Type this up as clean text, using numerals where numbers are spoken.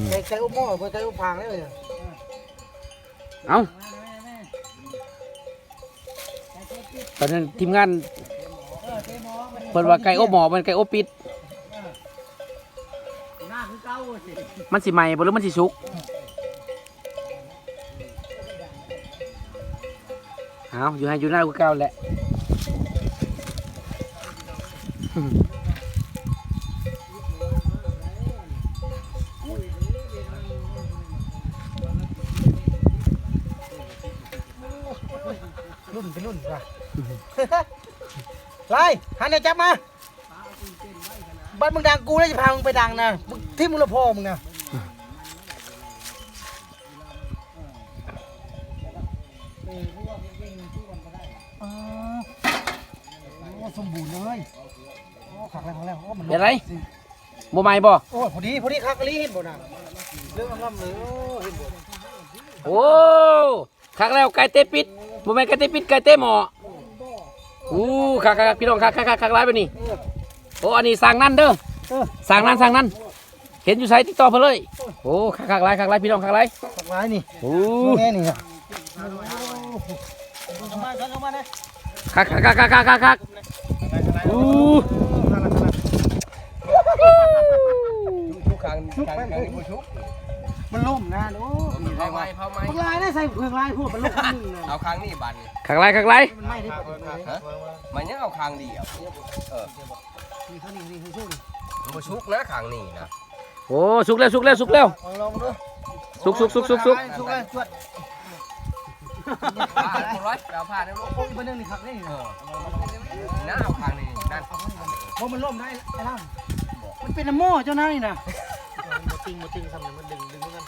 ไก่อบหม้อไก่อบพางได้เลยเอาตอนนั้นทีมงานเปิดว่าไก่อบหม้อมันไก่อบปิดมันสิใหม่บ่หรือมันสิสุกเอาอยู่ให้อยู่หน้ากูเก่าแหละรุ่นเป็นรุ่นว่ะไรหันไหนจับมาบ้านมึงดังกูแล้วจะพามึงไปดังนะที่มึงละพ่อมึงนะสมบูรณ์เลยขักแล้วมัน เป็นไรโมใหม่บ่โอ้พอดีคักกะลีเห็นบ่น่ะเรื่องล้ำเลยเห็นบ่โอ้คักแล้วไก่เตปิดโมใหม่ไก่เตปิดไก่เตหม้อคักพี่น้องคักไรไปนี่โอ้อันนี้สั่งนั่นเด้อสั่งนั่นเห็นอยู่ไสติดต่อเพิ่นเลยโอ้คักไรพี่น้องคักไรนี่โอ้แน่นี่ครับเข้ามานะคักชุกครั้งชุกมันล่มนะโอ้เผาไม้พวกลายได้ใส่เผือกลายพวกมันล่มนึงเอาครั้งนี้บันคักไรมันไม่ได้มันยังเอาครั้งเดียวนี่เขานี่สู้นี่มันชุกนะครั้งนี้นะโอ้สุกแล้วลองดูสุกเลยจวดร้อยแล้วผ่านแล้ว พวกอีกคนนึงนี่ขับได้น่าเอาครั้งนี้นั่นเพราะมันล่มได้ไอ้ล่างมันเป็นน้ำหม้อเจ้าหน้านี่นะมาตึงทำเนี่ยมันดึงกัน